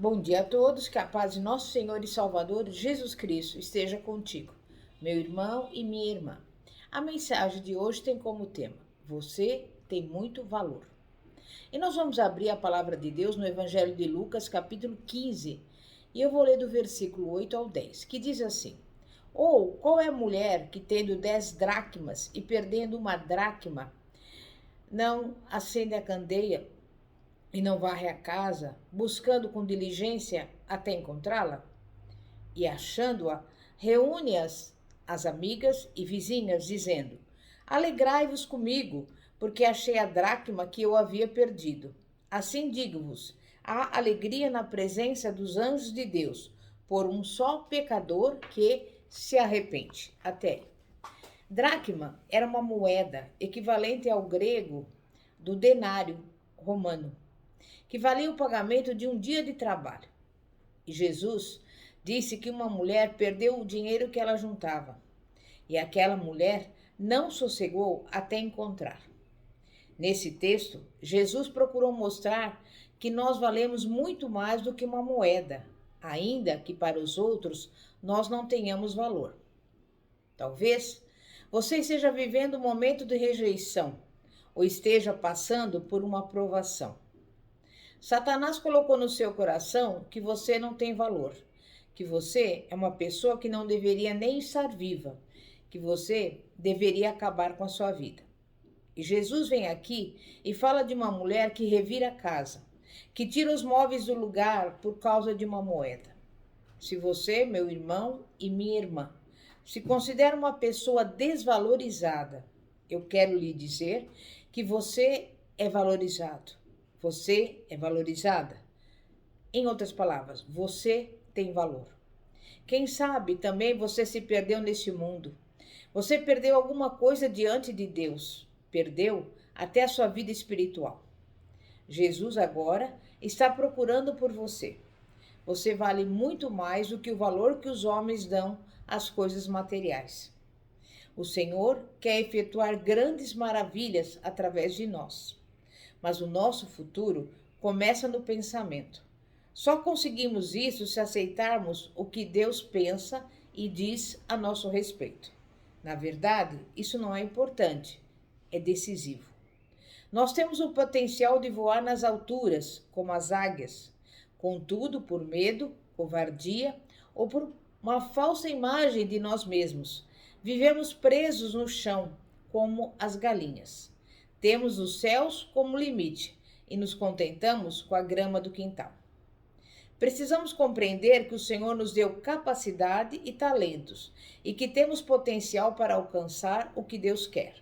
Bom dia a todos, que a paz de nosso Senhor e Salvador Jesus Cristo esteja contigo, meu irmão e minha irmã. A mensagem de hoje tem como tema: Você tem muito valor. E nós vamos abrir a palavra de Deus no Evangelho de Lucas, capítulo 15, e eu vou ler do versículo 8 ao 10, que diz assim: Ou qual é a mulher que, tendo 10 dracmas e perdendo uma dracma, não acende a candeia e não varre a casa, buscando com diligência até encontrá-la? E achando-a, reúne as amigas e vizinhas, dizendo: Alegrai-vos comigo, porque achei a dracma que eu havia perdido. Assim digo-vos: há alegria na presença dos anjos de Deus, por um só pecador que se arrepende. Até aí. Dracma era uma moeda equivalente ao grego do denário romano, que valia o pagamento de um dia de trabalho. E Jesus disse que uma mulher perdeu o dinheiro que ela juntava, e aquela mulher não sossegou até encontrar. Nesse texto, Jesus procurou mostrar que nós valemos muito mais do que uma moeda, ainda que para os outros nós não tenhamos valor. Talvez você esteja vivendo um momento de rejeição ou esteja passando por uma provação. Satanás colocou no seu coração que você não tem valor, que você é uma pessoa que não deveria nem estar viva, que você deveria acabar com a sua vida. E Jesus vem aqui e fala de uma mulher que revira a casa, que tira os móveis do lugar por causa de uma moeda. Se você, meu irmão e minha irmã, se considera uma pessoa desvalorizada, eu quero lhe dizer que você é valorizado. Você é valorizada. Em outras palavras, você tem valor. Quem sabe também você se perdeu nesse mundo. Você perdeu alguma coisa diante de Deus. Perdeu até a sua vida espiritual. Jesus agora está procurando por você. Você vale muito mais do que o valor que os homens dão às coisas materiais. O Senhor quer efetuar grandes maravilhas através de nós. Mas o nosso futuro começa no pensamento. Só conseguimos isso se aceitarmos o que Deus pensa e diz a nosso respeito. Na verdade, isso não é importante, é decisivo. Nós temos o potencial de voar nas alturas, como as águias. Contudo, por medo, covardia ou por uma falsa imagem de nós mesmos, vivemos presos no chão, como as galinhas. Temos os céus como limite e nos contentamos com a grama do quintal. Precisamos compreender que o Senhor nos deu capacidade e talentos e que temos potencial para alcançar o que Deus quer.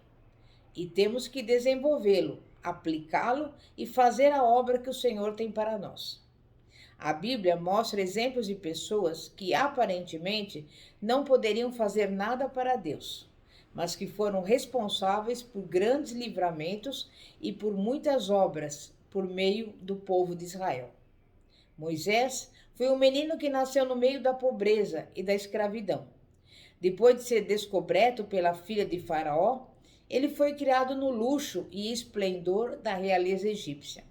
E temos que desenvolvê-lo, aplicá-lo e fazer a obra que o Senhor tem para nós. A Bíblia mostra exemplos de pessoas que aparentemente não poderiam fazer nada para Deus, mas que foram responsáveis por grandes livramentos e por muitas obras por meio do povo de Israel. Moisés foi um menino que nasceu no meio da pobreza e da escravidão. Depois de ser descoberto pela filha de Faraó, ele foi criado no luxo e esplendor da realeza egípcia.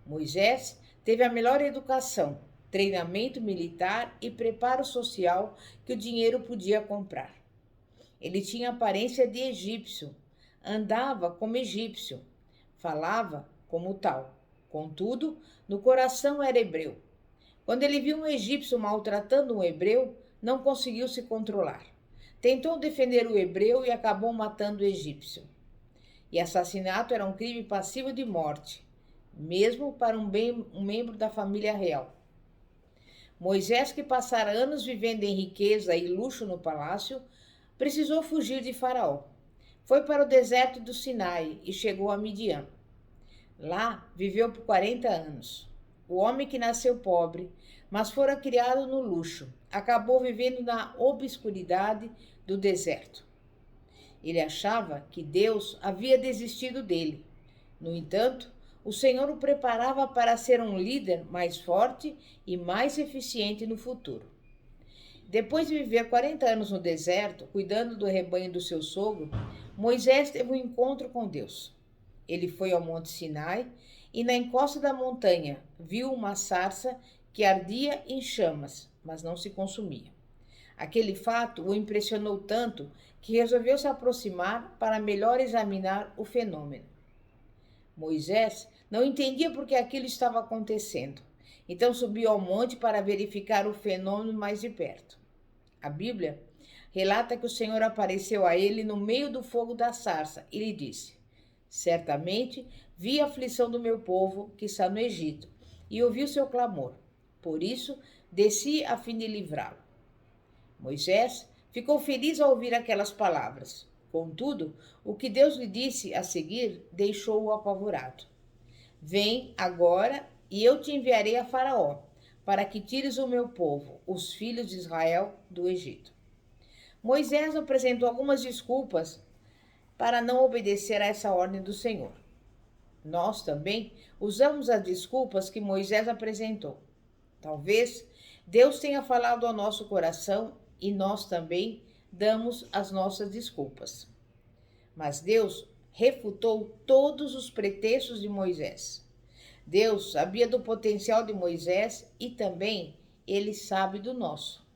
Moisés teve a melhor educação, treinamento militar e preparo social que o dinheiro podia comprar. Ele tinha aparência de egípcio, andava como egípcio, falava como tal. Contudo, no coração era hebreu. Quando ele viu um egípcio maltratando um hebreu, não conseguiu se controlar. Tentou defender o hebreu e acabou matando o egípcio. E assassinato era um crime passivo de morte, mesmo para um membro da família real. Moisés, que passara anos vivendo em riqueza e luxo no palácio, precisou fugir de Faraó. Foi para o deserto do Sinai e chegou a Midian. Lá viveu por 40 anos. O homem que nasceu pobre, mas fora criado no luxo, acabou vivendo na obscuridade do deserto. Ele achava que Deus havia desistido dele. No entanto, o Senhor o preparava para ser um líder mais forte e mais eficiente no futuro. Depois de viver 40 anos no deserto, cuidando do rebanho do seu sogro, Moisés teve um encontro com Deus. Ele foi ao Monte Sinai e, na encosta da montanha, viu uma sarça que ardia em chamas, mas não se consumia. Aquele fato o impressionou tanto que resolveu se aproximar para melhor examinar o fenômeno. Moisés não entendia por que aquilo estava acontecendo, então subiu ao monte para verificar o fenômeno mais de perto. A Bíblia relata que o Senhor apareceu a ele no meio do fogo da sarça e lhe disse: Certamente vi a aflição do meu povo que está no Egito e ouvi o seu clamor. Por isso, desci a fim de livrá-lo. Moisés ficou feliz ao ouvir aquelas palavras. Contudo, o que Deus lhe disse a seguir deixou-o apavorado. Vem agora e eu te enviarei a Faraó, para que tires o meu povo, os filhos de Israel, do Egito. Moisés apresentou algumas desculpas para não obedecer a essa ordem do Senhor. Nós também usamos as desculpas que Moisés apresentou. Talvez Deus tenha falado ao nosso coração e nós também damos as nossas desculpas. Mas Deus refutou todos os pretextos de Moisés. Deus sabia do potencial de Moisés e também ele sabe do nosso.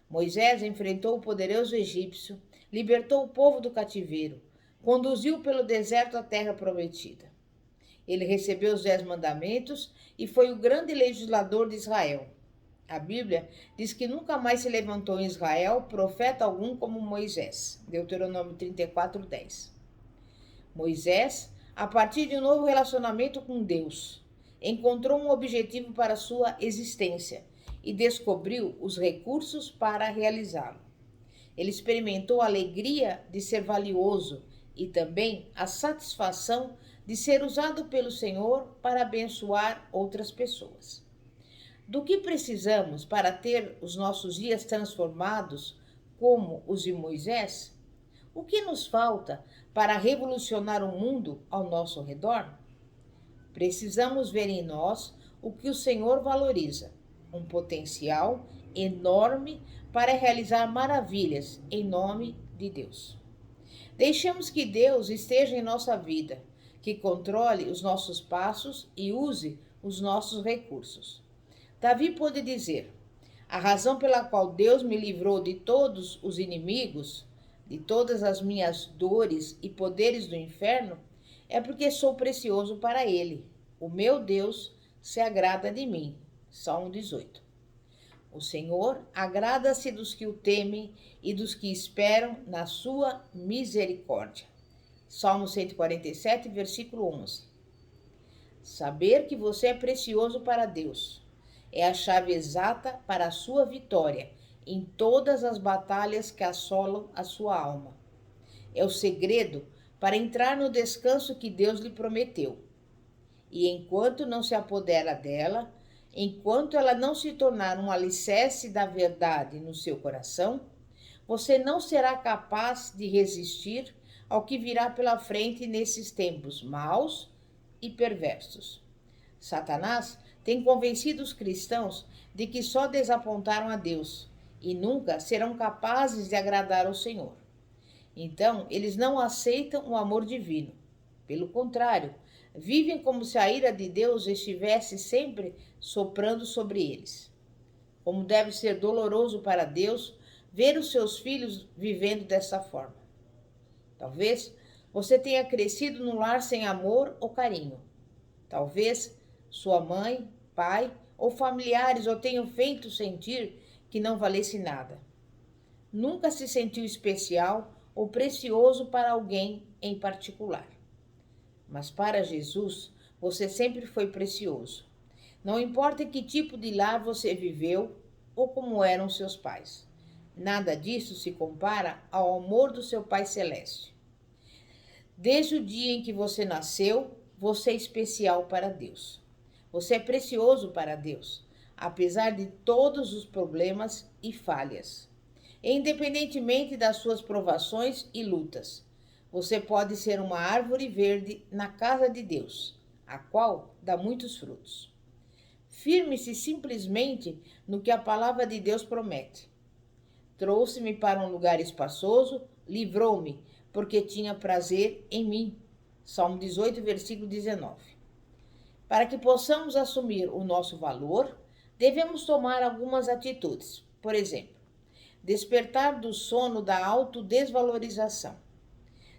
Moisés enfrentou o poderoso egípcio, libertou o povo do cativeiro, conduziu pelo deserto à terra prometida. Ele recebeu os 10 mandamentos e foi o grande legislador de Israel. A Bíblia diz que nunca mais se levantou em Israel profeta algum como Moisés. Deuteronômio 34:10. Moisés, a partir de um novo relacionamento com Deus, encontrou um objetivo para sua existência e descobriu os recursos para realizá-lo. Ele experimentou a alegria de ser valioso e também a satisfação de ser usado pelo Senhor para abençoar outras pessoas. Do que precisamos para ter os nossos dias transformados como os de Moisés? O que nos falta para revolucionar o mundo ao nosso redor? Precisamos ver em nós o que o Senhor valoriza, um potencial enorme para realizar maravilhas em nome de Deus. Deixemos que Deus esteja em nossa vida, que controle os nossos passos e use os nossos recursos. Davi pôde dizer: a razão pela qual Deus me livrou de todos os inimigos, de todas as minhas dores e poderes do inferno, é porque sou precioso para Ele. O meu Deus se agrada de mim. Salmo 18. O Senhor agrada-se dos que o temem e dos que esperam na sua misericórdia. Salmo 147, versículo 11. Saber que você é precioso para Deus é a chave exata para a sua vitória em todas as batalhas que assolam a sua alma. É o segredo para entrar no descanso que Deus lhe prometeu. E enquanto não se apodera dela, enquanto ela não se tornar um alicerce da verdade no seu coração, você não será capaz de resistir ao que virá pela frente nesses tempos maus e perversos. Satanás tem convencido os cristãos de que só desapontaram a Deus e nunca serão capazes de agradar ao Senhor. Então, eles não aceitam o amor divino. Pelo contrário, vivem como se a ira de Deus estivesse sempre soprando sobre eles. Como deve ser doloroso para Deus ver os seus filhos vivendo dessa forma. Talvez você tenha crescido num lar sem amor ou carinho. Talvez sua mãe, pai ou familiares o tenham feito sentir que não valesse nada. Nunca se sentiu especial ou precioso para alguém em particular. Mas para Jesus, você sempre foi precioso. Não importa que tipo de lar você viveu ou como eram seus pais. Nada disso se compara ao amor do seu Pai Celeste. Desde o dia em que você nasceu, você é especial para Deus. Você é precioso para Deus, apesar de todos os problemas e falhas. E independentemente das suas provações e lutas, você pode ser uma árvore verde na casa de Deus, a qual dá muitos frutos. Firme-se simplesmente no que a palavra de Deus promete. Trouxe-me para um lugar espaçoso, livrou-me, porque tinha prazer em mim. Salmo 18, versículo 19. Para que possamos assumir o nosso valor, devemos tomar algumas atitudes. Por exemplo, despertar do sono da autodesvalorização.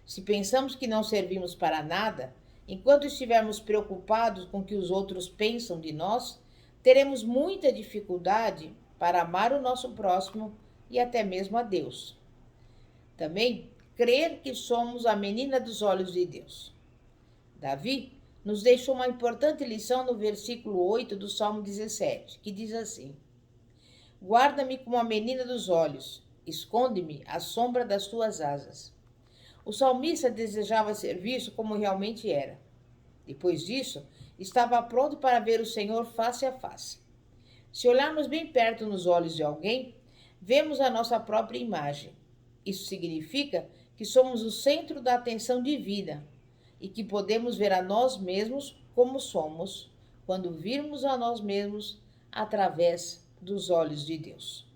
Se pensamos que não servimos para nada, enquanto estivermos preocupados com o que os outros pensam de nós, teremos muita dificuldade para amar o nosso próximo e até mesmo a Deus. Também, crer que somos a menina dos olhos de Deus. Davi nos deixou uma importante lição no versículo 8 do Salmo 17, que diz assim: Guarda-me como a menina dos olhos, esconde-me à sombra das tuas asas. O salmista desejava ser visto como realmente era. Depois disso, estava pronto para ver o Senhor face a face. Se olharmos bem perto nos olhos de alguém, vemos a nossa própria imagem. Isso significa que somos o centro da atenção divina e que podemos ver a nós mesmos como somos, quando virmos a nós mesmos através dos olhos de Deus.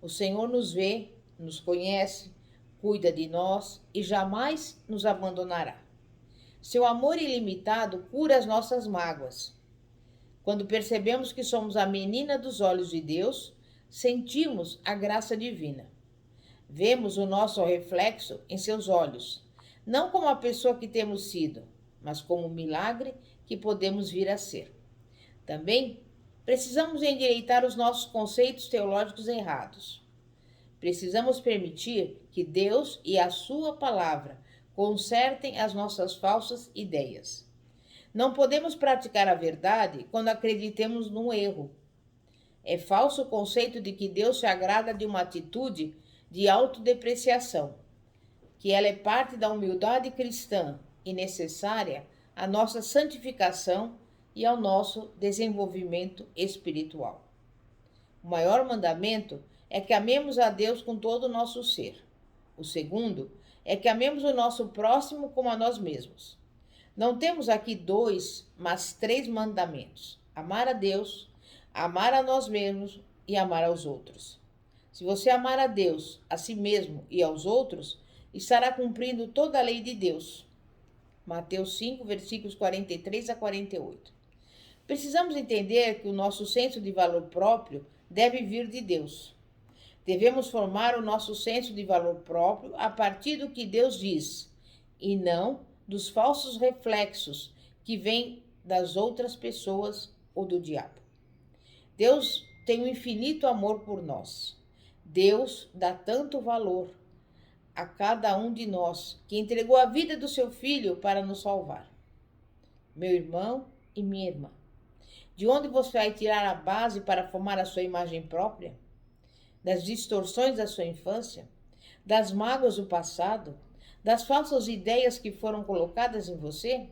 O Senhor nos vê, nos conhece, cuida de nós e jamais nos abandonará. Seu amor ilimitado cura as nossas mágoas. Quando percebemos que somos a menina dos olhos de Deus, sentimos a graça divina. Vemos o nosso reflexo em seus olhos, não como a pessoa que temos sido, mas como um milagre que podemos vir a ser. Também precisamos endireitar os nossos conceitos teológicos errados. Precisamos permitir que Deus e a sua palavra consertem as nossas falsas ideias. Não podemos praticar a verdade quando acreditemos num erro. É falso o conceito de que Deus se agrada de uma atitude de autodepreciação, que ela é parte da humildade cristã e necessária à nossa santificação e ao nosso desenvolvimento espiritual. O maior mandamento é que amemos a Deus com todo o nosso ser. O segundo é que amemos o nosso próximo como a nós mesmos. Não temos aqui 2, mas 3 mandamentos: amar a Deus, amar a nós mesmos e amar aos outros. Se você amar a Deus, a si mesmo e aos outros, estará cumprindo toda a lei de Deus. Mateus 5, versículos 43 a 48. Precisamos entender que o nosso senso de valor próprio deve vir de Deus. Devemos formar o nosso senso de valor próprio a partir do que Deus diz, e não dos falsos reflexos que vêm das outras pessoas ou do diabo. Deus tem um infinito amor por nós. Deus dá tanto valor a cada um de nós que entregou a vida do seu Filho para nos salvar. Meu irmão e minha irmã, de onde você vai tirar a base para formar a sua imagem própria? Das distorções da sua infância? Das mágoas do passado? Das falsas ideias que foram colocadas em você?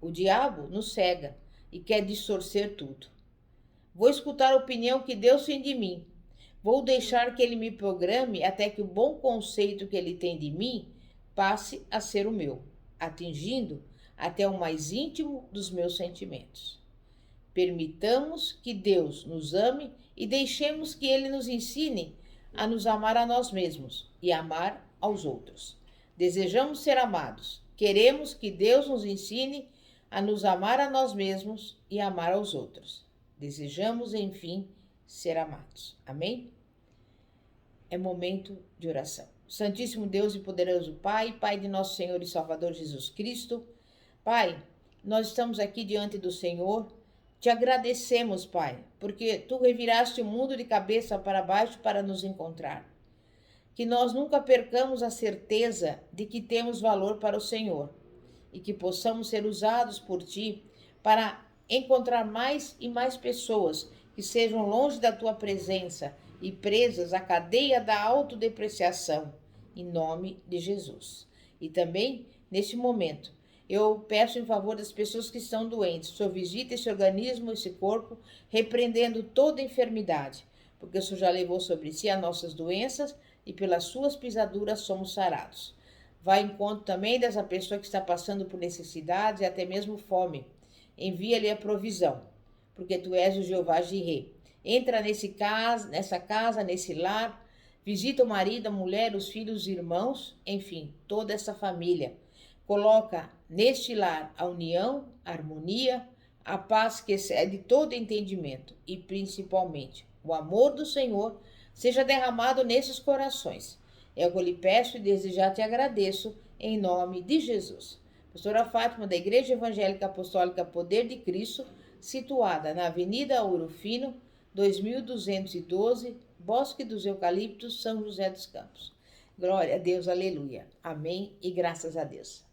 O diabo nos cega e quer distorcer tudo. Vou escutar a opinião que Deus tem de mim. Vou deixar que ele me programe até que o bom conceito que ele tem de mim passe a ser o meu, atingindo até o mais íntimo dos meus sentimentos. Permitamos que Deus nos ame e deixemos que ele nos ensine a nos amar a nós mesmos e amar aos outros. Desejamos ser amados. Queremos que Deus nos ensine a nos amar a nós mesmos e amar aos outros. Desejamos, enfim, ser amados. Amém? É momento de oração. Santíssimo Deus e poderoso Pai, Pai de nosso Senhor e Salvador Jesus Cristo, Pai, nós estamos aqui diante do Senhor, te agradecemos, Pai, porque Tu reviraste o mundo de cabeça para baixo para nos encontrar. Que nós nunca percamos a certeza de que temos valor para o Senhor e que possamos ser usados por Ti para encontrar mais e mais pessoas que sejam longe da Tua presença e presas à cadeia da autodepreciação, em nome de Jesus. E também, neste momento, eu peço em favor das pessoas que estão doentes, o Senhor visita esse organismo, esse corpo, repreendendo toda enfermidade, porque o Senhor já levou sobre si as nossas doenças e pelas suas pisaduras somos sarados. Vai em encontro também dessa pessoa que está passando por necessidades e até mesmo fome. Envia-lhe a provisão, porque Tu és o Jeová Jirê. Entra nessa casa, nesse lar, visita o marido, a mulher, os filhos, os irmãos, enfim, toda essa família. Coloca neste lar a união, a harmonia, a paz que excede todo entendimento e, principalmente, o amor do Senhor seja derramado nesses corações. É o que eu lhe peço e desde já te agradeço, em nome de Jesus. Pastora Fátima, da Igreja Evangélica Apostólica Poder de Cristo, situada na Avenida Ouro Fino, 2212, Bosque dos Eucaliptos, São José dos Campos. Glória a Deus, aleluia. Amém e graças a Deus.